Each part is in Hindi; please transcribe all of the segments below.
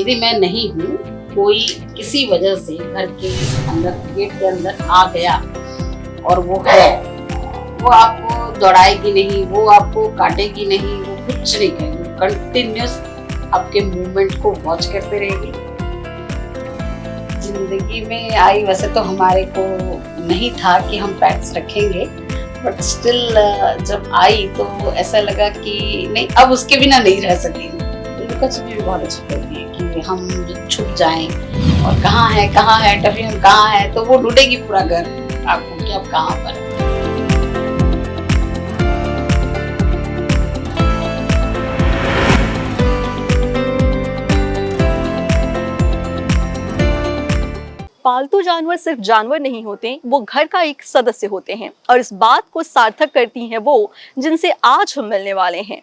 यदि मैं नहीं हूँ, कोई किसी वजह से घर के अंदर, गेट के अंदर आ गया और वो है, वो आपको दौड़ाएगी नहीं, वो आपको काटेगी नहीं, वो कुछ नहीं करेगी, कंटिन्यूस आपके मूवमेंट को वॉच करते रहेगी। जिंदगी में आई वैसे तो हमारे को नहीं था कि हम पेट्स रखेंगे, बट स्टिल जब आई तो ऐसा लगा कि नहीं, अब उसके बिना नहीं रह सकेंगे। तो लुका छुपी भी बहुत अच्छी करती है कि हम छुप जाएं और कहाँ है टफी, हम कहाँ है, तो वो ढूंढेगी पूरा घर आपको कि आप कहाँ पर है। पालतू जानवर सिर्फ जानवर नहीं होते, वो घर का एक सदस्य होते हैं और इस बात को सार्थक करती हैं वो जिनसे आज हम मिलने वाले हैं।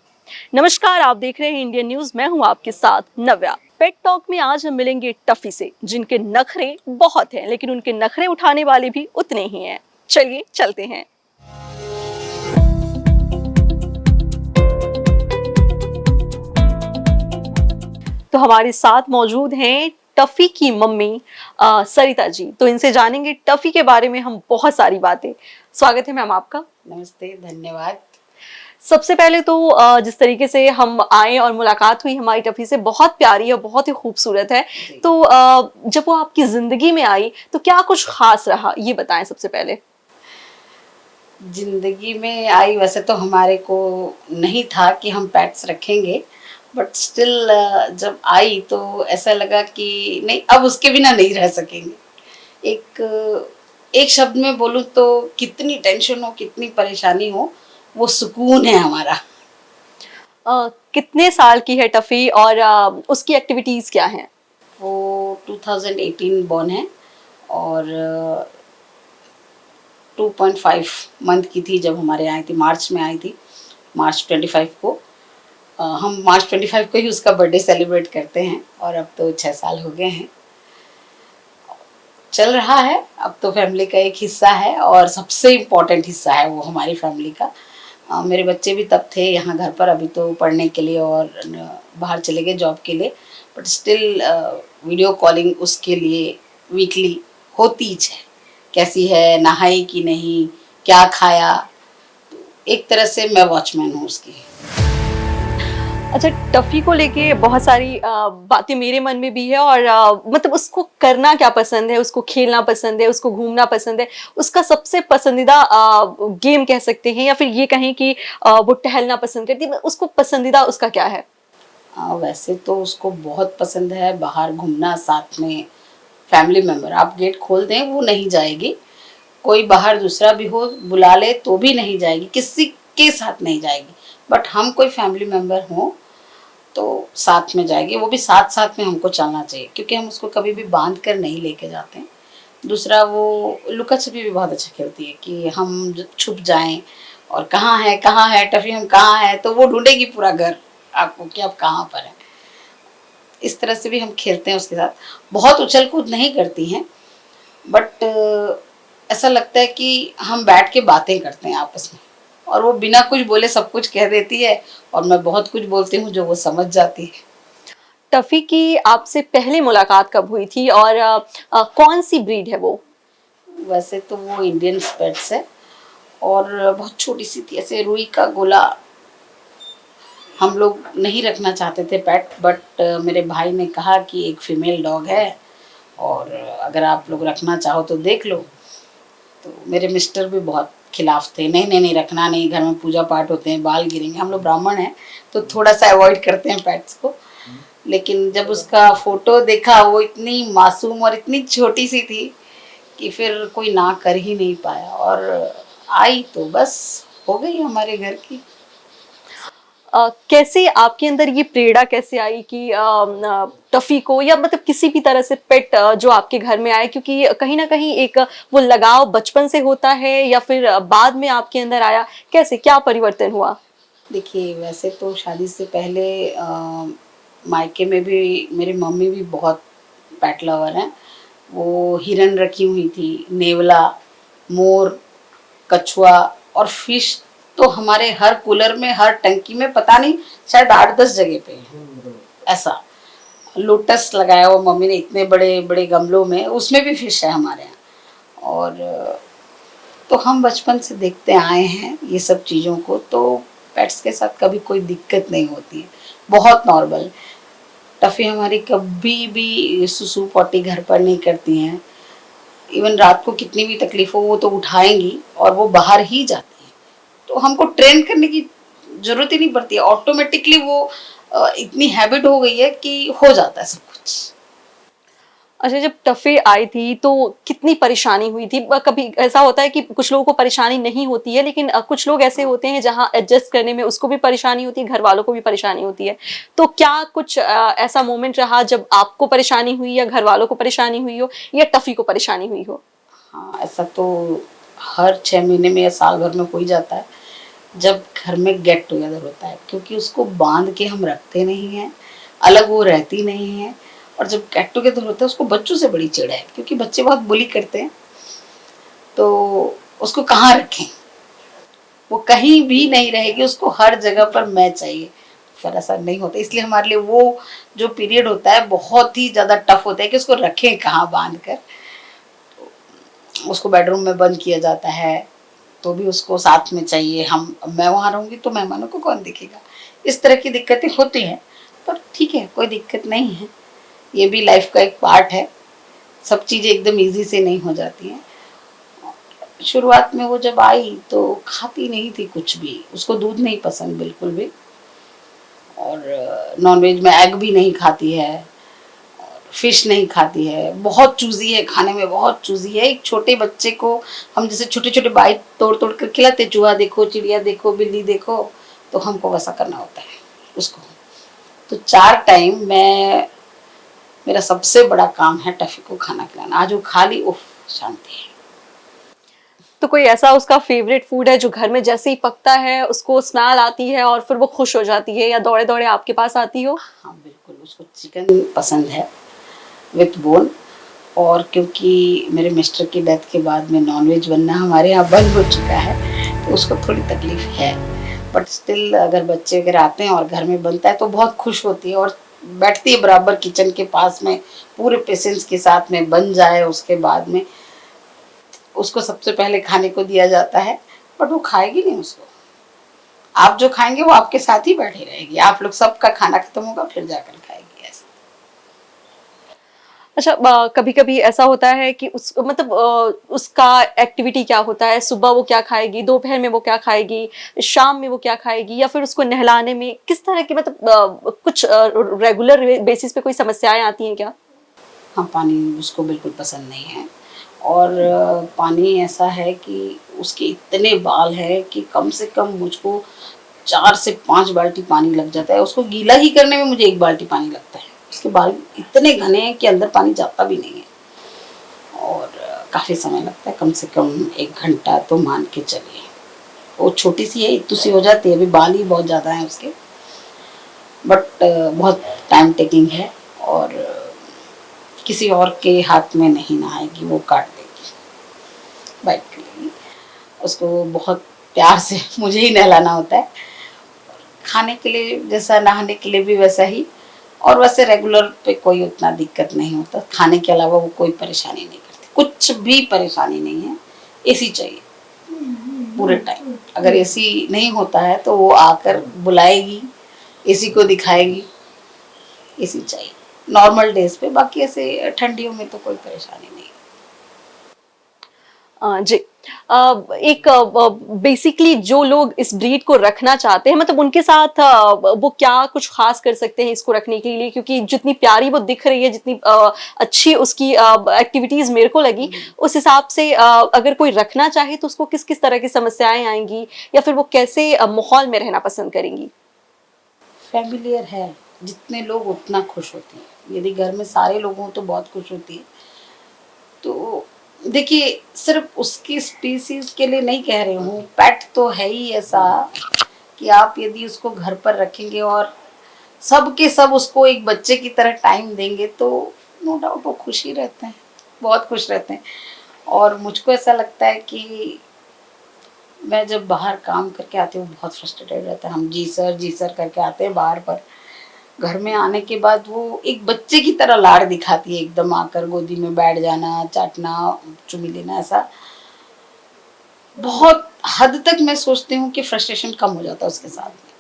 नमस्कार, आप देख रहे हैं इंडियन न्यूज। मैं हूं आपके साथ नव्या। पेट टॉक में आज हम मिलेंगे टफी से, जिनके नखरे बहुत हैं, लेकिन उनके नखरे उठाने वाले भी उतने ही हैं। चलिए चलते हैं। तो हमारे साथ मौजूद हैं टफी की मम्मी सरिता जी। तो इनसे जानेंगे टफी के बारे में हम बहुत सारी बातें। स्वागत है मैम आपका। नमस्ते, धन्यवाद। सबसे पहले तो जिस तरीके से हम आए और मुलाकात हुई हमारी टफी से, बहुत प्यारी और बहुत ही खूबसूरत है। तो जब वो आपकी जिंदगी में आई तो क्या कुछ खास रहा, ये बताएं सबसे पहले। जिंदगी में आई वैसे तो हमारे को नहीं था कि हम पेट्स रखेंगे, बट स्टिल जब आई तो ऐसा लगा कि नहीं, अब उसके बिना नहीं रह सकेंगे। एक शब्द में बोलूं तो कितनी टेंशन हो, कितनी परेशानी हो, वो सुकून है हमारा। कितने साल की है टफी और उसकी एक्टिविटीज क्या हैं? वो 2018 बॉर्न है और 2.5 मंथ की थी जब हमारे आई थी। मार्च में आई थी, मार्च 25 को। हम मार्च 25 को ही उसका बर्थडे सेलिब्रेट करते हैं और अब तो 6 साल हो गए हैं। चल रहा है, अब तो फैमिली का एक हिस्सा है और सबसे इम्पोर्टेंट हिस्सा है वो हमारी फैमिली का। मेरे बच्चे भी तब थे यहाँ घर पर, अभी तो पढ़ने के लिए और बाहर चले गए जॉब के लिए, बट स्टिल वीडियो कॉलिंग उसके लिए वीकली होती ही है। कैसी है, नहाई कि नहीं, क्या खाया, तो एक तरह से मैं वॉचमैन हूँ उसकी। अच्छा, टफी को लेके बहुत सारी बातें मेरे मन में भी है और मतलब उसको करना क्या पसंद है, उसको खेलना पसंद है, उसको घूमना पसंद है, उसका सबसे पसंदीदा गेम कह सकते हैं या फिर ये कहें कि वो टहलना पसंद करती है। उसको पसंदीदा उसका क्या है? वैसे तो उसको बहुत पसंद है बाहर घूमना, साथ में फैमिली मेम्बर। आप गेट खोल दें वो नहीं जाएगी, कोई बाहर दूसरा भी हो बुला ले तो भी नहीं जाएगी, किसी के साथ नहीं जाएगी, बट हम कोई फैमिली मेम्बर हों तो साथ में जाएगी। वो भी साथ साथ में हमको चलना चाहिए, क्योंकि हम उसको कभी भी बांध कर नहीं लेके जाते हैं। दूसरा, वो लुका छिपी भी बहुत अच्छा खेलती है कि हम छुप जाएं और कहाँ है टफी, हम कहाँ है, तो वो ढूंढेगी पूरा घर आपको कि आप कहाँ पर हैं। इस तरह से भी हम खेलते हैं उसके साथ। बहुत उछल कूद नहीं करती हैं, बट ऐसा लगता है कि हम बैठ के बातें करते हैं आपस में, और वो बिना कुछ बोले सब कुछ कह देती है और मैं बहुत कुछ बोलती हूँ जो वो समझ जाती है। टफी की आपसे पहले मुलाकात कब हुई थी और कौन सी ब्रीड है वो? वैसे तो वो इंडियन स्पेट्स है और बहुत छोटी सी थी, ऐसे रुई का गोला। हम लोग नहीं रखना चाहते थे पेट, बट मेरे भाई ने कहा कि एक फीमेल डॉग है और अगर आप लोग रखना चाहो तो देख लो। तो मेरे मिस्टर भी बहुत खिलाफ थे, नहीं नहीं नहीं, रखना नहीं, घर में पूजा पाठ होते हैं, बाल गिरेंगे। हम लोग ब्राह्मण हैं तो थोड़ा सा अवॉइड करते हैं पेट्स को। लेकिन जब उसका फोटो देखा, वो इतनी मासूम और इतनी छोटी सी थी कि फिर कोई ना कर ही नहीं पाया, और आई तो बस हो गई हमारे घर की। कैसे आपके अंदर ये प्रेरणा कैसे आई कि टफी को, या मतलब किसी भी तरह से पेट जो आपके घर में आए, क्योंकि कहीं ना कहीं एक वो लगाव बचपन से होता है या फिर बाद में आपके अंदर आया, कैसे क्या परिवर्तन हुआ? देखिए, वैसे तो शादी से पहले मायके में भी मेरी मम्मी भी बहुत पेट लवर हैं। वो हिरन रखी हुई थी, नेवला, मोर, कछुआ और फिश तो हमारे हर कूलर में, हर टंकी में, पता नहीं शायद 8-10 जगह पे है ऐसा। लोटस लगाया हुआ मम्मी ने इतने बड़े बड़े गमलों में, उसमें भी फिश है हमारे यहाँ। और तो हम बचपन से देखते आए हैं ये सब चीज़ों को, तो पेट्स के साथ कभी कोई दिक्कत नहीं होती है, बहुत नॉर्मल। टफ़ी हमारी कभी भी सुसु पॉटी घर पर नहीं करती हैं। इवन रात को कितनी भी तकलीफ हो वो तो उठाएंगी और वो बाहर ही जाती है, तो हमको ट्रेन करने की जरूरत ही नहीं पड़ती है, ऑटोमेटिकली वो इतनी हैबिट हो गई है कि हो जाता है सब कुछ। अच्छा, जब टफ़ी आई थी तो कितनी परेशानी हुई थी? कभी ऐसा होता है कि कुछ लोगों को परेशानी नहीं होती है, लेकिन कुछ लोग ऐसे होते हैं जहाँ एडजस्ट करने में उसको भी परेशानी होती है, घर वालों को भी परेशानी होती है। तो क्या कुछ ऐसा मोमेंट रहा जब आपको परेशानी हुई या घर वालों को परेशानी हुई हो या टफ़ी को परेशानी हुई हो? हाँ, ऐसा तो हर 6 महीने में या साल भर में हो ही जाता है जब घर में गेट टुगेदर होता है, क्योंकि उसको बांध के हम रखते नहीं हैं, अलग वो रहती नहीं है। और जब गेट टुगेदर होता है उसको बच्चों से बड़ी चिढ़ है, क्योंकि बच्चे बहुत बुली करते हैं, तो उसको कहाँ रखें, वो कहीं भी नहीं रहेगी, उसको हर जगह पर मैं चाहिए। फिर ऐसा नहीं होता, इसलिए हमारे लिए वो जो पीरियड होता है बहुत ही ज़्यादा टफ होता है कि उसको रखें कहाँ बांध कर। उसको बेडरूम में बंद किया जाता है तो भी उसको साथ में चाहिए, हम मैं वहाँ रहूँगी तो मेहमानों को कौन दिखेगा। इस तरह की दिक्कतें होती हैं, पर ठीक है, कोई दिक्कत नहीं है, ये भी लाइफ का एक पार्ट है। सब चीज़ें एकदम इजी से नहीं हो जाती हैं। शुरुआत में वो जब आई तो खाती नहीं थी कुछ भी, उसको दूध नहीं पसंद बिल्कुल भी, और नॉनवेज में एग भी नहीं खाती है, फिश नहीं खाती है, बहुत चूजी है, खाने में बहुत चूजी है। एक छोटे बच्चे को हम जैसे छोटे छोटे बाइट तोड़ तोड़ कर खिलाते, चूहा देखो, चिड़िया देखो, बिल्ली देखो, तो हमको वैसा करना होता है उसको। तो 4 टाइम मैं, मेरा सबसे बड़ा काम है टफ़ी को खाना खिलाना। आज वो खा ली, उफ, शांति है। तो कोई ऐसा उसका फेवरेट फूड है जो घर में जैसे ही पकता है उसको स्मेल आती है और फिर वो खुश हो जाती है या दौड़े दौड़े आपके पास आती हो? हाँ बिल्कुल, उसको चिकन पसंद है विथ बोन। और क्योंकि मेरे मिस्टर की डेथ के बाद में नॉनवेज बनना हमारे यहाँ बंद हो चुका है, तो उसको थोड़ी तकलीफ है, बट स्टिल अगर बच्चे अगर आते हैं और घर में बनता है तो बहुत खुश होती है और बैठती है बराबर किचन के पास में, पूरे पेशेंस के साथ में बन जाए उसके बाद में उसको सबसे पहले खाने को दिया जाता है। बट वो खाएगी नहीं उसको, आप जो खाएंगे वो आपके साथ ही बैठी रहेगी, आप लोग सबका खाना खत्म होगा फिर जाकर खाएगी, ऐसा। अच्छा, कभी कभी ऐसा होता है कि उस मतलब उसका एक्टिविटी क्या होता है, सुबह वो क्या खाएगी, दोपहर में वो क्या खाएगी, शाम में वो क्या खाएगी, या फिर उसको नहलाने में किस तरह की मतलब कुछ रेगुलर बेसिस पे कोई समस्याएं आती हैं क्या? हाँ, पानी उसको बिल्कुल पसंद नहीं है। और पानी ऐसा है कि उसके इतने बाल हैं कि कम से कम मुझको 4 से 5 बाल्टी पानी लग जाता है, उसको गीला ही करने में मुझे 1 बाल्टी पानी लगता है। उसके बाल इतने घने हैं कि अंदर पानी जाता भी नहीं है, और काफ़ी समय लगता है, कम से कम 1 घंटा तो मान के चलिए। वो छोटी सी है, इतनी सी हो जाती है, अभी बाल ही बहुत ज़्यादा हैं उसके, बट बहुत टाइम टेकिंग है। और किसी और के हाथ में नहीं नहाएगी, वो काट देगी, बाइक के लिए उसको बहुत प्यार से मुझे ही नहलाना होता है। खाने के लिए जैसा, नहाने के लिए भी वैसा ही। और वैसे रेगुलर पे कोई उतना दिक्कत नहीं होता, खाने के अलावा वो कोई परेशानी नहीं करती, कुछ भी परेशानी नहीं है। एसी चाहिए पूरे टाइम, अगर एसी नहीं होता है तो वो आकर बुलाएगी, एसी को दिखाएगी, एसी चाहिए नॉर्मल डेज पे, बाकी ऐसे ठंडियों में तो कोई परेशानी नहीं। जी। एक बेसिकली जो लोग इस ब्रीड को रखना चाहते हैं, मतलब उनके साथ वो क्या कुछ खास कर सकते हैं इसको रखने के लिए, क्योंकि जितनी प्यारी वो दिख रही है, जितनी अच्छी उसकी एक्टिविटीज मेरे को लगी, उस हिसाब से अगर कोई रखना चाहे तो उसको किस किस तरह की समस्याएं आएंगी या फिर वो कैसे माहौल में रहना पसंद करेंगी? फैमिलियर है, जितने लोग उतना खुश होते हैं, यदि घर में सारे लोग हों तो बहुत खुश होती है। तो देखिए, सिर्फ उसकी स्पीसीज के लिए नहीं कह रही हूँ, पेट तो है ही ऐसा कि आप यदि उसको घर पर रखेंगे और सब के सब उसको एक बच्चे की तरह टाइम देंगे तो नो डाउट वो खुश ही रहते हैं, बहुत खुश रहते हैं। और मुझको ऐसा लगता है कि मैं जब बाहर काम करके आती हूँ बहुत फ्रस्ट्रेटेड रहता है, हम जी सर करके आते हैं बाहर पर, घर में आने के बाद वो एक बच्चे की तरह लाड़ दिखाती है, एकदम आकर गोदी में बैठ जाना, चाटना, चुमी लेना, ऐसा बहुत हद तक मैं सोचती हूँ कि फ्रस्ट्रेशन कम हो जाता है उसके साथ में,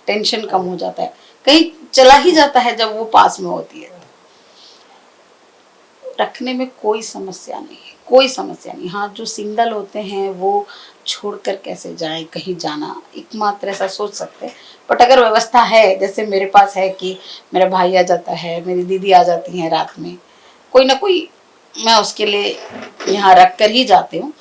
टेंशन कम हो जाता है, कहीं चला ही जाता है जब वो पास में होती है। रखने में कोई समस्या नहीं है, कोई समस्या नहीं। हाँ, जो सिंगल होते हैं वो छोड़कर कैसे जाए, कहीं जाना एकमात्र ऐसा सोच सकते हैं। बट अगर व्यवस्था है, जैसे मेरे पास है कि मेरा भाई आ जाता है, मेरी दीदी आ जाती हैं रात में, कोई ना कोई मैं उसके लिए यहाँ रख कर ही जाती हूँ।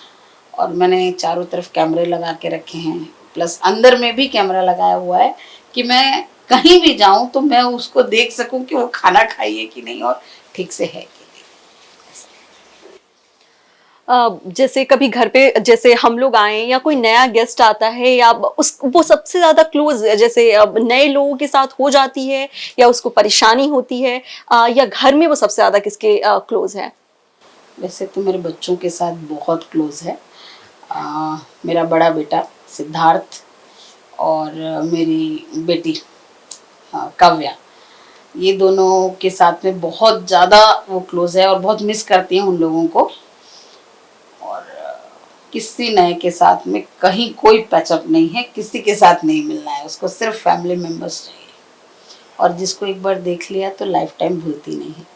और मैंने चारों तरफ कैमरे लगा के रखे हैं, प्लस अंदर में भी कैमरा लगाया हुआ है कि मैं कहीं भी जाऊं तो मैं उसको देख सकूं कि वो खाना खाई है कि नहीं और ठीक से है कि जैसे कभी घर पे जैसे हम लोग आए या कोई नया गेस्ट आता है या उस वो सबसे ज्यादा क्लोज जैसे नए लोगों के साथ हो जाती है या उसको परेशानी होती है, या घर में वो सबसे ज्यादा किसके क्लोज है? नहीं। वैसे तो मेरे बच्चों के साथ बहुत क्लोज है। मेरा बड़ा बेटा सिद्धार्थ और मेरी बेटी काव्या, ये दोनों के साथ में बहुत ज़्यादा वो क्लोज है और बहुत मिस करती हैं उन लोगों को। और किसी नए के साथ में कहीं कोई पैचअप नहीं है, किसी के साथ नहीं मिलना है उसको, सिर्फ फैमिली मेंबर्स चाहिए। और जिसको एक बार देख लिया तो लाइफ टाइम भूलती नहीं है।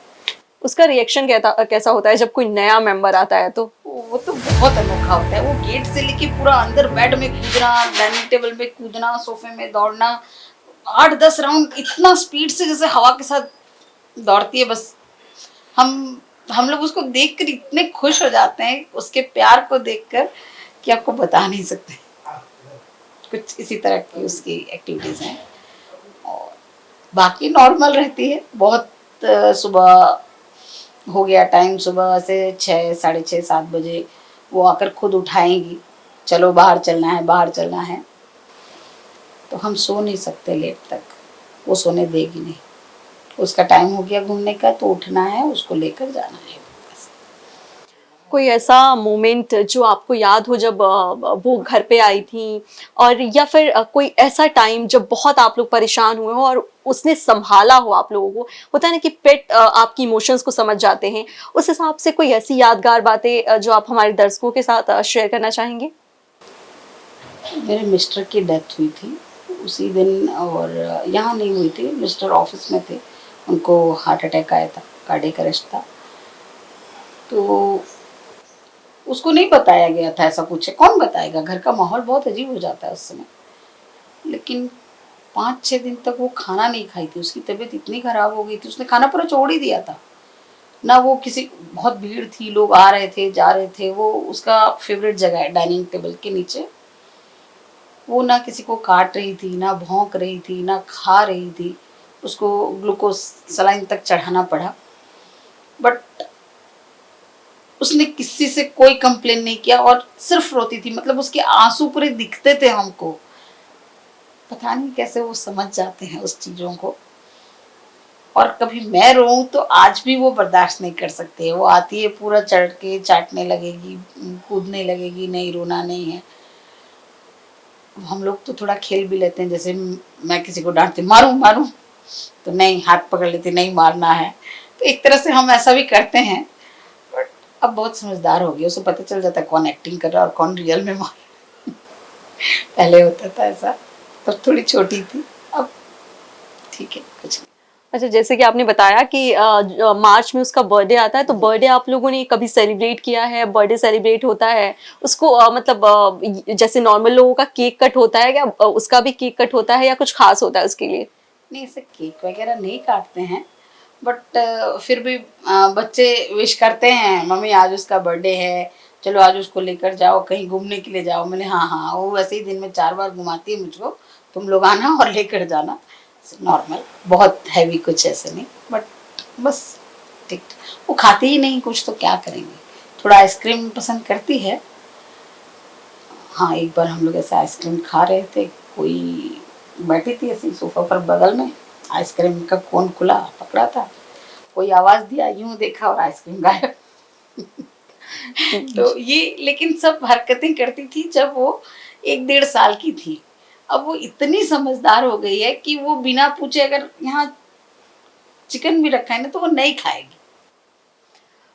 उसका रिएक्शन कैसा होता है जब कोई नया मेंबर आता है तो? वो तो बहुत अनोखा होता है। वो गेट से लेके पूरा अंदर बेड में कूदना, डाइनिंग टेबल में कूदना, सोफे में दौड़ना, 8-10 राउंड इतना स्पीड से जैसे हवा के साथ दौड़ती है। बस हम लोग उसको देखकर इतने खुश हो जाते हैं, उसके प्यार को देखकर, कि आपको बता नहीं सकते। कुछ इसी तरह की उसकी एक्टिविटीज हैं। और बाकी नॉर्मल रहती है बहुत। सुबह हो गया टाइम, सुबह से 6, साढ़े 6, 7 बजे वो आकर खुद उठाएंगी, चलो बाहर चलना है, बाहर चलना है। तो हम सो नहीं सकते लेट तक, वो सोने देगी नहीं। उसका टाइम हो गया घूमने का तो उठना है, उसको लेकर जाना है। कोई ऐसा मोमेंट जो आपको याद हो जब वो घर पे आई थी, और या फिर कोई ऐसा टाइम जब बहुत आप लोग परेशान हुए हो और उसने संभाला हो आप लोगों को? होता है ना कि पेट आपकी इमोशंस को समझ जाते हैं, उस हिसाब से कोई ऐसी यादगार बातें जो आप हमारे दर्शकों के साथ शेयर करना चाहेंगे? मेरे मिस्टर की डेथ हुई थी उसी दिन, और यहाँ नहीं हुई थी, मिस्टर ऑफिस में थे, उनको हार्ट अटैक आया था, कार्डियक अरेस्ट था। तो उसको नहीं बताया गया था ऐसा कुछ है, कौन बताएगा, घर का माहौल बहुत अजीब हो जाता है उस समय। लेकिन 5-6 दिन तक वो खाना नहीं खाई थी, उसकी तबीयत इतनी खराब हो गई थी, उसने खाना पूरा छोड़ ही दिया था ना। वो किसी, बहुत भीड़ थी, लोग आ रहे थे जा रहे थे, वो उसका फेवरेट जगह है डाइनिंग टेबल के नीचे। वो ना किसी को काट रही थी, ना भौंक रही थी, ना खा रही थी। उसको ग्लूकोज सलाइन तक चढ़ाना पड़ा, बट उसने किसी से कोई कंप्लेन नहीं किया और सिर्फ रोती थी। मतलब उसके आंसू पूरे दिखते थे हमको। पता नहीं कैसे वो समझ जाते हैं उस चीज़ों को। और कभी मैं रोऊं तो आज भी वो बर्दाश्त नहीं कर सकते। वो आती है पूरा चढ़ के चाटने लगेगी, कूदने लगेगी, नहीं रोना नहीं है। हम लोग तो थोड़ा खेल भी लेते हैं, जैसे मैं किसी को डांटती मारूं मारूं, तो नहीं, हाथ पकड़ लेती, नहीं मारना है। तो एक तरह से हम ऐसा भी करते हैं। बट अब बहुत समझदार हो गई, उसे पता चल जाता है कौन एक्टिंग कर रहा है और कौन रियल में मार। पहले होता था ऐसा, तब थोड़ी छोटी थी, अब ठीक है, कुछ नहीं। अच्छा, जैसे कि आपने बताया कि मार्च में उसका बर्थडे आता है, तो बर्थडे आप लोगों ने कभी सेलिब्रेट किया है? बर्थडे सेलिब्रेट होता है उसको मतलब जैसे नॉर्मल लोगों का केक कट होता है, क्या उसका भी केक कट होता है या कुछ खास होता है उसके लिए? नहीं, ऐसे केक वगैरह नहीं काटते हैं, बट फिर भी बच्चे विश करते हैं, मम्मी आज उसका बर्थडे है, चलो आज उसको लेकर जाओ, कहीं घूमने के लिए जाओ। मैंने हाँ हाँ, वो वैसे ही दिन में 4 बार घुमाती है मुझको, तुम लोग आना और लेकर जाना। नॉर्मल, बहुत हैवी कुछ ऐसे नहीं, बट बस ठीक। वो खाती ही नहीं कुछ, तो क्या करेंगे। थोड़ा आइसक्रीम पसंद करती है। हाँ, एक बार हम लोग ऐसे आइसक्रीम खा रहे थे, कोई बैठी थी ऐसी सोफा पर बगल में, आइसक्रीम का कोन खुला पकड़ा था, कोई आवाज दिया, यूं देखा और आइसक्रीम गायब। तो ये लेकिन सब हरकतें करती थी जब वो 1-1.5 साल की थी। अब वो इतनी समझदार हो गई है कि वो बिना पूछे अगर यहाँ चिकन भी रखा है ना तो वो नहीं खाएगी।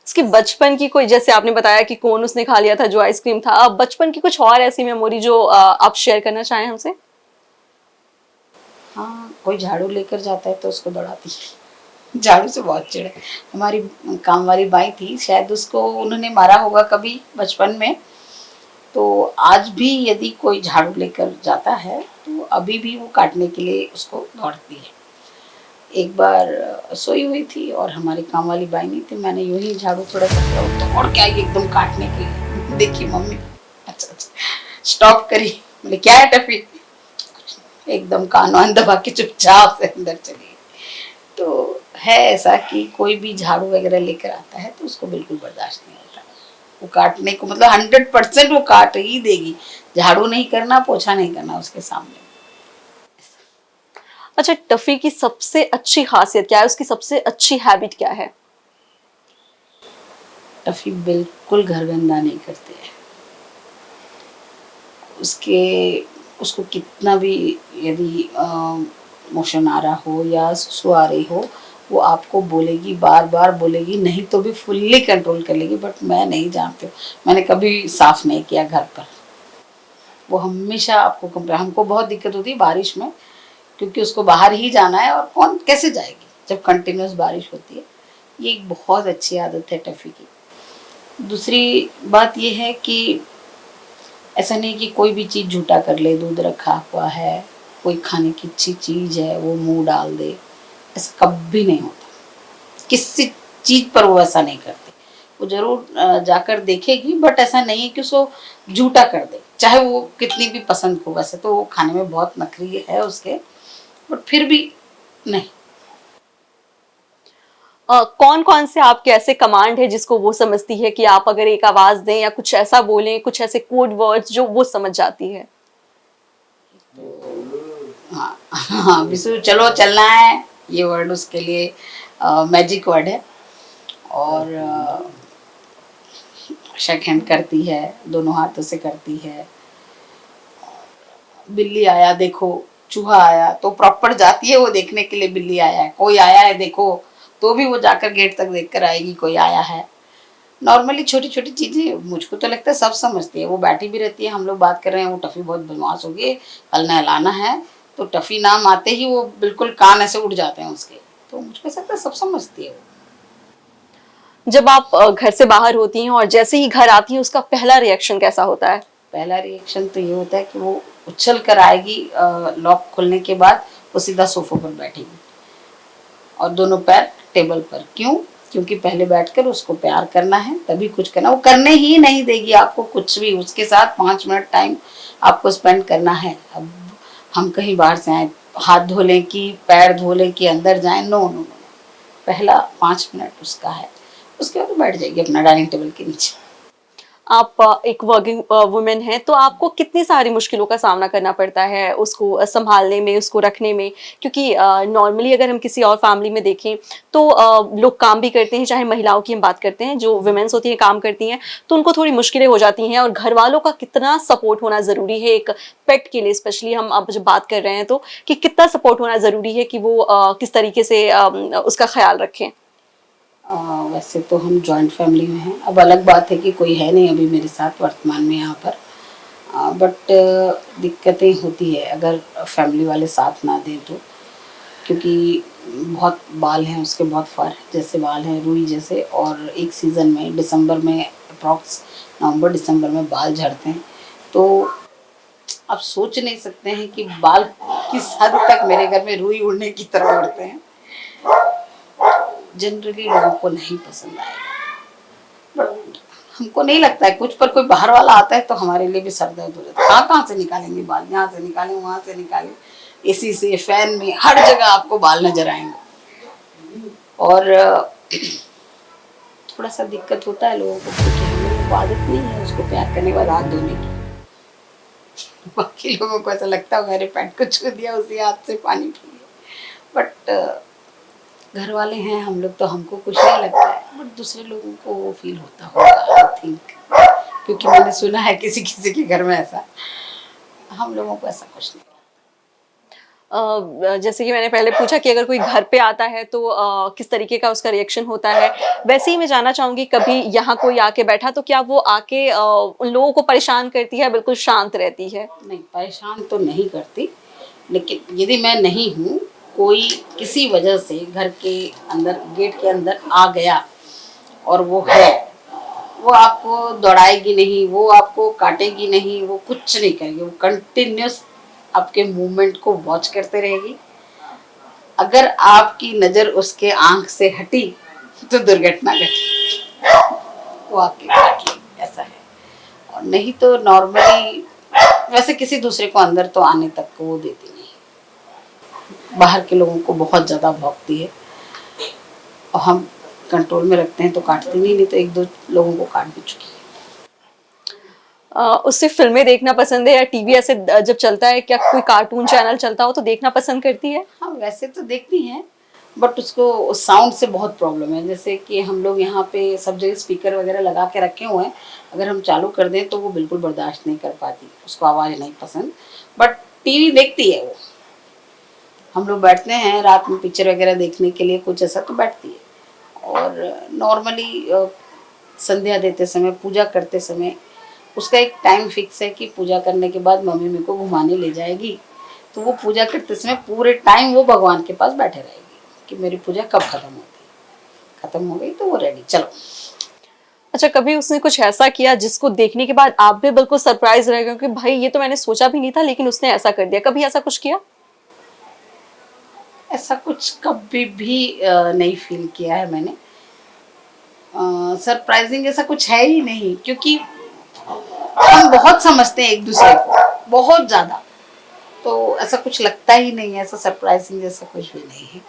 उसकी बचपन की कोई, जैसे आपने बताया कि कोन उसने खा लिया था जो आइसक्रीम था, अब बचपन की कुछ और ऐसी मेमोरी जो आप शेयर करना चाहें हमसे? हाँ, कोई झाड़ू लेकर जाता है तो उसको दौड़ाती है। झाड़ू से बहुत चिढ़ है। हमारी काम वाली बाई थी, शायद उसको उन्होंने मारा होगा कभी बचपन में। तो आज भी यदि कोई झाड़ू लेकर जाता है तो अभी भी वो काटने के लिए उसको दौड़ती है। एक बार सोई हुई थी और हमारी काम वाली बाई नहीं थी, मैंने यूं ही झाड़ू थोड़ा सा किया, वो दौड़ के आई एकदम काटने के लिए। देखी मम्मी, अच्छा अच्छा, स्टॉप करी। बोले क्या है टफी? एकदम कान वान दबा के चुपचाप से अंदर चली गई। तो है ऐसा कि कोई भी झाड़ू वगैरह लेकर आता है तो उसको बिल्कुल बर्दाश्त नहीं होता। वो काटने को मतलब 100% वो काट ही देगी। झाड़ू नहीं करना, पोछा नहीं करना उसके सामने। अच्छा, टफी की सबसे अच्छी खासियत क्या है, उसकी सबसे अच्छी हैबिट क्या है? टफी बिल्कुल घर गंदा नहीं करते है। उसके उसको कितना भी यदि मोशन आ रहा हो या सुसु आ रही हो, वो आपको बोलेगी, बार बार बोलेगी, नहीं तो भी फुल्ली कंट्रोल कर लेगी। बट मैं नहीं जानती हूँ, मैंने कभी साफ नहीं किया घर पर। वो हमेशा आपको कंप्लेन, हमको बहुत दिक्कत होती है बारिश में, क्योंकि उसको बाहर ही जाना है और कौन कैसे जाएगी जब कंटिन्यूस बारिश होती है। ये एक बहुत अच्छी आदत है टफी की। दूसरी बात ये है कि ऐसा नहीं कि कोई भी चीज़ झूठा कर ले, दूध रखा हुआ है, कोई खाने की अच्छी चीज़ है वो मुंह डाल दे, ऐसा कभी नहीं होता। किसी चीज़ पर वो ऐसा नहीं करते। वो जरूर जाकर देखेगी, बट ऐसा नहीं है कि उसको झूठा कर दे, चाहे वो कितनी भी पसंद हो। वैसे तो वो खाने में बहुत नखरी है उसके, बट फिर भी नहीं। कौन कौन से आपके ऐसे कमांड है जिसको वो समझती है कि आप अगर एक आवाज दें या कुछ ऐसा बोलें, कुछ ऐसे कोड वर्ड्स जो वो समझ जाती है? हाँ हाँ, विशु चलो चलना है, ये वर्ड उसके लिए मैजिक वर्ड है। और शेक हैंड करती है, दोनों हाथों से करती है। बिल्ली आया देखो, चूहा आया तो प्रॉपर जाती है वो देखने के लिए, बिल्ली आया है, कोई आया है देखो, तो भी वो जाकर गेट तक देख कर आएगी कोई आया है। नॉर्मली छोटी छोटी चीज़ें मुझको तो लगता है सब समझती है। वो बैठी भी रहती है, हम लोग बात कर रहे हैं, वो टफ़ी बहुत बदमाश हो गई, कल नहलाना है, तो टफ़ी नाम आते ही वो बिल्कुल कान ऐसे उड़ जाते हैं उसके। तो मुझको ऐसा लगता है सब समझती है वो। जब आप घर से बाहर होती हैं और जैसे ही घर आती हैं, उसका पहला रिएक्शन कैसा होता है? पहला रिएक्शन तो ये होता है कि वो उछल कर आएगी, लॉक खोलने के बाद वो सीधा सोफे पर बैठेगी और दोनों पैर टेबल पर। क्यों? क्योंकि पहले बैठकर उसको प्यार करना है, तभी कुछ करना। वो करने ही नहीं देगी आपको कुछ भी, उसके साथ 5 मिनट टाइम आपको स्पेंड करना है। अब हम कहीं बाहर से आए, हाथ धो लें कि पैर धो लें कि अंदर जाएं, नो नो नो, पहला 5 मिनट उसका है। उसके बाद बैठ जाएगी अपना डाइनिंग टेबल के नीचे। आप एक वर्किंग वुमेन हैं, तो आपको कितनी सारी मुश्किलों का सामना करना पड़ता है उसको संभालने में, उसको रखने में? क्योंकि नॉर्मली अगर हम किसी और फैमिली में देखें तो लोग काम भी करते हैं, चाहे महिलाओं की हम बात करते हैं, जो वुमेन्स होती हैं काम करती हैं, तो उनको थोड़ी मुश्किलें हो जाती हैं। और घर वालों का कितना सपोर्ट होना ज़रूरी है एक पेट के लिए, स्पेशली हम अब जब बात कर रहे हैं तो, कि कितना सपोर्ट होना ज़रूरी है कि वो किस तरीके से उसका ख्याल रखें? वैसे तो हम जॉइंट फैमिली में हैं। अब अलग बात है कि कोई है नहीं अभी मेरे साथ वर्तमान में यहाँ पर, बट दिक्कतें होती है अगर फैमिली वाले साथ ना दें तो। क्योंकि बहुत बाल हैं उसके, बहुत फार जैसे बाल हैं, रुई जैसे। और एक सीज़न में दिसंबर में अप्रॉक्स नवंबर दिसंबर में बाल झड़ते हैं। तो आप सोच नहीं सकते हैं कि बाल किस हद तक मेरे घर में रुई उड़ने की तरह उड़ते हैं। जनरली लोगों को नहीं पसंद आएगा, बट हमको नहीं लगता है कुछ। पर कोई बाहर वाला आता है तो हमारे लिए भी सर दर्द हो जाता है। कहाँ कहाँ से निकालेंगे बाल, यहाँ से निकालें, वहाँ से निकालें, एसी से, फैन में, हर जगह आपको बाल नजर आएंगे। और थोड़ा सा दिक्कत होता है लोगों को, क्योंकि हम लोगों को आदत नहीं है उसको प्यार करने के बाद हाथ धोने की। बाकी लोगों को ऐसा लगता है मेरे पैंट को छू दिया, उसी हाथ से पानी पी लिया। बट घर वाले हैं हम लोग, तो हमको कुछ नहीं लगता है, बट दूसरे लोगों को वो फील होता होगा आई थिंक, क्योंकि मैंने सुना है किसी किसी के घर में ऐसा। हम लोगों को ऐसा कुछ नहीं। जैसे कि मैंने पहले पूछा कि अगर कोई घर पे आता है तो किस तरीके का उसका रिएक्शन होता है, वैसे ही मैं जानना चाहूँगी कभी यहाँ कोई आके बैठा तो क्या वो आके उन लोगों को परेशान करती है, बिल्कुल शांत रहती है? नहीं, परेशान तो नहीं करती, लेकिन यदि मैं नहीं हूँ, कोई किसी वजह से घर के अंदर, गेट के अंदर आ गया और वो है, वो आपको दौड़ाएगी नहीं, वो आपको काटेगी नहीं, वो कुछ नहीं करेगी, वो कंटिन्यूस आपके मूवमेंट को वॉच करते रहेगी। अगर आपकी नज़र उसके आंख से हटी तो दुर्घटना घटी, वो आपके काट लेगी, ऐसा है। और नहीं तो नॉर्मली वैसे किसी दूसरे को अंदर तो आने तक को वो देती नहीं। बाहर के लोगों को बहुत ज़्यादा भौंकती है और हम कंट्रोल में रखते हैं तो काटती नहीं तो एक दो लोगों को काट भी चुकी है। उससे फिल्में देखना पसंद है या टीवी ऐसे जब चलता है, क्या कोई कार्टून चैनल चलता हो तो देखना पसंद करती है? हाँ, वैसे तो देखती हैं, बट उसको साउंड से बहुत प्रॉब्लम है। जैसे कि हम लोग यहाँ पे सब जगह स्पीकर वगैरह लगा के रखे हुए हैं, अगर हम चालू कर दें तो वो बिल्कुल बर्दाश्त नहीं कर पाती, उसको आवाज़ नहीं पसंद। बट टीवी देखती है वो। हम लोग बैठते हैं रात में पिक्चर वगैरह देखने के लिए, कुछ ऐसा तो बैठती है। और नॉर्मली संध्या देते समय, पूजा करते समय, उसका एक टाइम फिक्स है कि पूजा करने के बाद मम्मी मेरे को घुमाने ले जाएगी, तो वो पूजा करते समय पूरे टाइम वो भगवान के पास बैठे रहेगी कि मेरी पूजा कब खत्म होती है। खत्म हो गई तो वो रेडी, चलो। अच्छा, कभी उसने कुछ ऐसा किया जिसको देखने के बाद आप भी बिल्कुल सरप्राइज रह गए कि भाई ये तो मैंने सोचा भी नहीं था लेकिन उसने ऐसा कर दिया, कभी ऐसा कुछ किया? ऐसा कुछ कभी भी नहीं फील किया है मैंने। सरप्राइजिंग ऐसा कुछ है ही नहीं, क्योंकि हम बहुत समझते हैं एक दूसरे को, बहुत ज़्यादा, तो ऐसा कुछ लगता ही नहीं है। ऐसा सरप्राइजिंग जैसा कुछ भी नहीं है।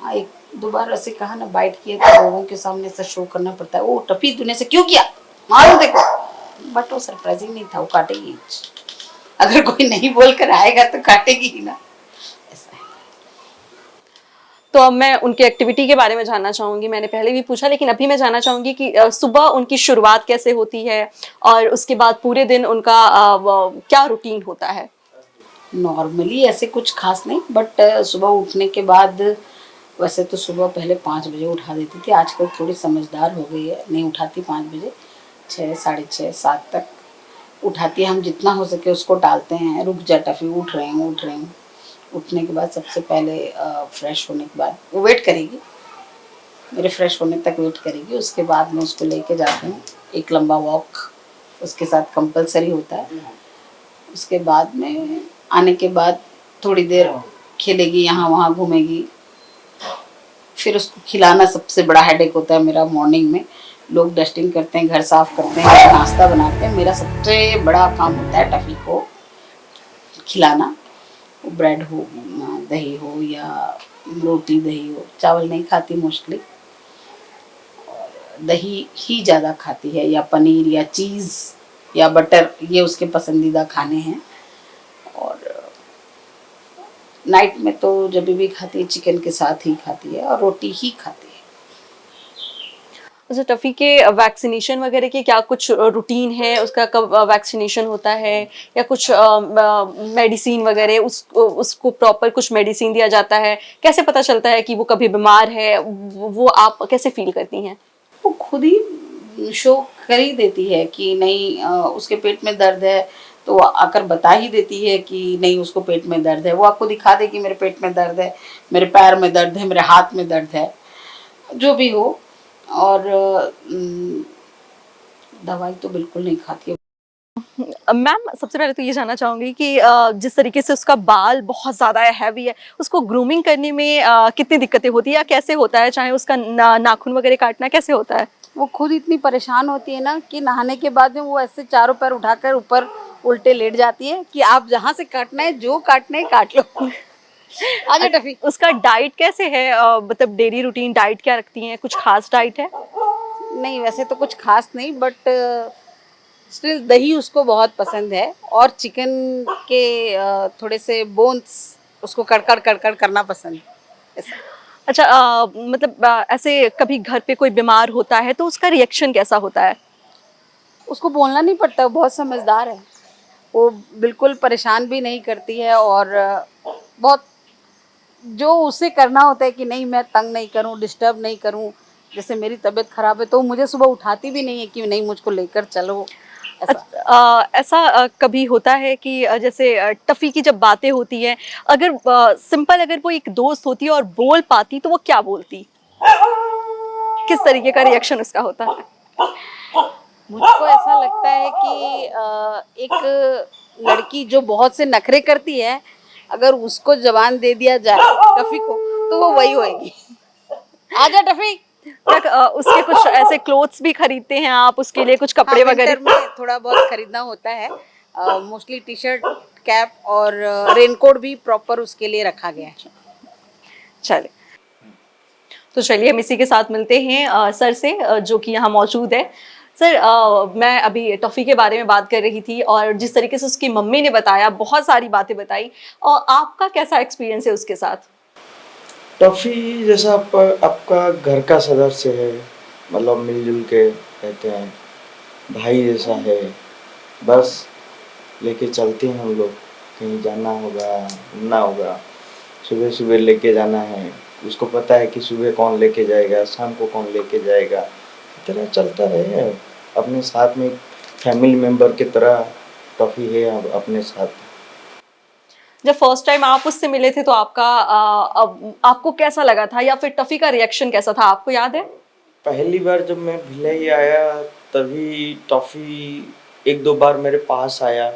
हाँ, एक दो बार ऐसे कहा ना, बाइट किए तो लोगों के सामने ऐसा शो करना पड़ता है, वो टफी तूने से क्यों किया, मारो देखो। बट वो सरप्राइजिंग नहीं था, वो काटेगी। अगर कोई नहीं बोल कर आएगा तो काटेगी ही ना, ऐसा है। तो अब मैं उनकी एक्टिविटी के बारे में जानना चाहूंगी। मैंने पहले भी पूछा लेकिन अभी मैं जानना चाहूंगी कि सुबह उनकी शुरुआत कैसे होती है और उसके बाद पूरे दिन उनका क्या रूटीन होता है? नॉर्मली ऐसे कुछ खास नहीं, बट सुबह उठने के बाद, वैसे तो सुबह पहले 5 बजे उठा देती थी, आजकल थोड़ी समझदार हो गई है, नहीं उठाती 5 बजे, 6, साढ़े 6, 7 तक उठाती है। हम जितना हो सके उसको टालते हैं, रुक जा टफी, उठ रहे हैं उठ रहे हैं। उठने के बाद सबसे पहले फ्रेश होने के बाद वो वेट करेगी, मेरे फ्रेश होने तक वेट करेगी। उसके बाद मैं उसको लेके जाती हूँ, एक लंबा वॉक उसके साथ कंपलसरी होता है। उसके बाद में आने के बाद थोड़ी देर खेलेगी, यहाँ वहाँ घूमेगी। फिर उसको खिलाना सबसे बड़ा हेडेक होता है मेरा। मॉर्निंग में लोग डस्टिंग करते हैं, घर साफ करते हैं, नाश्ता बनाते हैं, मेरा सबसे बड़ा काम होता है टफ़ी को खिलाना। ब्रेड हो, दही हो या रोटी दही हो, चावल नहीं खाती मोस्टली, दही ही ज़्यादा खाती है, या पनीर या चीज़ या बटर, ये उसके पसंदीदा खाने हैं। और नाइट में तो जब भी खाती है चिकन के साथ ही खाती है और रोटी ही खाती है। अच्छा, टफी के वैक्सीनेशन वगैरह के क्या कुछ रूटीन है? उसका कब वैक्सीनेशन होता है या कुछ मेडिसिन वगैरह उसको प्रॉपर कुछ मेडिसिन दिया जाता है? कैसे पता चलता है कि वो कभी बीमार है? वो आप कैसे फील करती हैं? वो खुद ही शो कर ही देती है कि नहीं, उसके पेट में दर्द है, तो वो आकर बता ही देती है कि नहीं उसको पेट में दर्द है। वो आपको दिखा दे कि मेरे पेट में दर्द है, मेरे पैर में दर्द है, मेरे हाथ में दर्द है, जो भी हो। और दवाई तो बिल्कुल नहीं खाती है। मैम, सबसे पहले तो ये जानना चाहूंगी कि जिस तरीके से उसका बाल बहुत ज़्यादा हैवी है, उसको ग्रूमिंग करने में कितनी दिक्कतें होती है या कैसे होता है? चाहे उसका नाखून वगैरह काटना कैसे होता है? वो खुद इतनी परेशान होती है ना कि नहाने के बाद में वो ऐसे चारों पैर उठाकर ऊपर उल्टे लेट जाती है कि आप जहाँ से काटना है, जो काटना है काट लो। आजा टफी। उसका डाइट कैसे है? मतलब डेली रूटीन डाइट क्या रखती हैं? कुछ खास डाइट है? नहीं, वैसे तो कुछ खास नहीं, बट स्टिल दही उसको बहुत पसंद है और चिकन के थोड़े से बोन्स उसको कड़कड़ कड़कड़ करना पसंद है, ऐसा। अच्छा, मतलब ऐसे कभी घर पे कोई बीमार होता है तो उसका रिएक्शन कैसा होता है? उसको बोलना नहीं पड़ता, वो बहुत समझदार है। वो बिल्कुल परेशान भी नहीं करती है और बहुत जो उसे करना होता है कि नहीं मैं तंग नहीं करूं, डिस्टर्ब नहीं करूं। जैसे मेरी तबीयत खराब है तो मुझे सुबह उठाती भी नहीं है कि नहीं मुझको लेकर चलो, ऐसा। ऐसा कभी होता है कि जैसे टफ़ी की जब बातें होती हैं, अगर सिंपल अगर वो एक दोस्त होती और बोल पाती तो वो क्या बोलती? किस तरीके का रिएक्शन उसका होता है? मुझको ऐसा लगता है कि एक लड़की जो बहुत से नखरे करती है, अगर उसको जबान दे दिया जाए टफी को, तो वो वही होएगी। आजा टफी। क्या उसके कुछ ऐसे क्लोथ्स भी खरीदते हैं आप उसके लिए, कुछ हाँ, कपड़े विंटर वगैरह? में थोड़ा बहुत खरीदना होता है। मोस्टली टी शर्ट, कैप और रेनकोट भी प्रॉपर उसके लिए रखा गया है। चलिए, तो चलिए हम इसी के साथ मिलते हैं सर से, जो कि यहाँ मौजूद है। सर, मैं अभी टॉफ़ी के बारे में बात कर रही थी और जिस तरीके से उसकी मम्मी ने बताया, बहुत सारी बातें बताई, और आपका कैसा एक्सपीरियंस है उसके साथ? टॉफ़ी जैसा आपका घर का सदस्य है, मतलब मिलजुल के रहते हैं, भाई जैसा है। बस लेके चलते हैं हम लोग, कहीं जाना होगा, घूमना होगा, सुबह सुबह लेके जाना है। उसको पता है कि सुबह कौन लेके जाएगा, शाम को कौन लेके जाएगा। इस तरह चलता रहे अपने साथ में, फैमिली मेम्बर की तरह टॉफ़ी है अब अपने साथ। जब फर्स्ट टाइम आप उससे मिले थे तो आपको कैसा लगा था, या फिर टफ़ी का रिएक्शन कैसा था, आपको याद है? पहली बार जब मैं भिलाई आया तभी टॉफ़ी एक दो बार मेरे पास आया।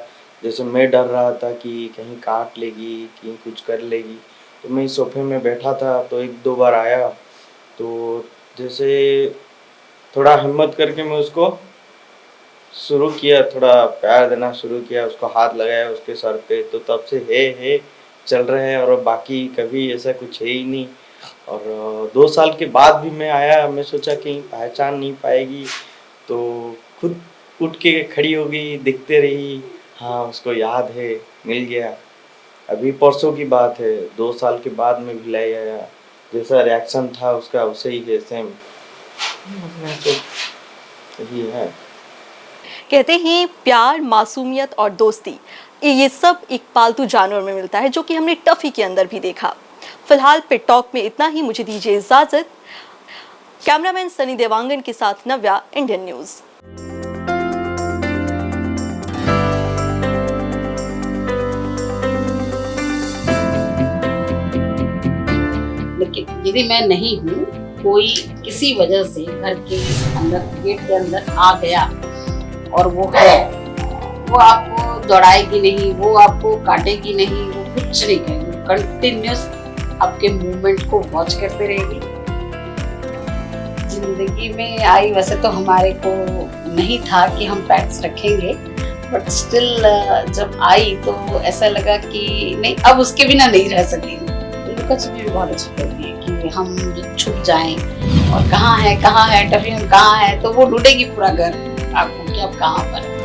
जैसे मैं डर रहा था कि कहीं काट लेगी, कहीं कुछ कर लेगी, तो मैं सोफे में बैठा था तो एक दो बार आया। तो जैसे थोड़ा हिम्मत करके मैं उसको शुरू किया, थोड़ा प्यार देना शुरू किया, उसको हाथ लगाया उसके सर पे, तो तब से है चल रहा है। और बाकी कभी ऐसा कुछ है ही नहीं। और 2 साल के बाद भी मैं आया, मैं सोचा कहीं पहचान नहीं पाएगी, तो खुद उठ के खड़ी हो गई, देखते रही। हाँ, उसको याद है, मिल गया। अभी परसों की बात है, 2 साल के बाद मैं भिलाई आया, जैसा रिएक्शन था उसका वैसे ही है, सेम। यही है। कहते हैं प्यार, मासूमियत और दोस्ती, ये सब एक पालतू जानवर में मिलता है, जो कि हमने टफ़ी के अंदर भी देखा। फिलहाल पेट टॉक में इतना ही, मुझे दीजिए इजाजत। कैमरामैन सनी देवांगन के साथ नव्या, इंडियन न्यूज़। लेकिन यदि मैं नहीं हूँ, कोई किसी वजह से घर के अंदर, गेट के अंदर आ गया और वो है, वो आपको दौड़ाएगी नहीं, वो आपको काटेगी नहीं, वो कुछ नहीं करेगी। कंटिन्यूस आपके मूवमेंट को वॉच करते रहेगी। जिंदगी में आई वैसे तो हमारे को नहीं था कि हम पेट्स रखेंगे, बट स्टिल जब आई तो ऐसा लगा कि नहीं, अब उसके बिना नहीं रह सकेंगे। लुका छिपी भी बहुत अच्छी करती है कि हम छुप जाएं और कहाँ है टफी, हम कहाँ है, तो वो ढूंढेगी पूरा घर आपको कि आप कहाँ पर है।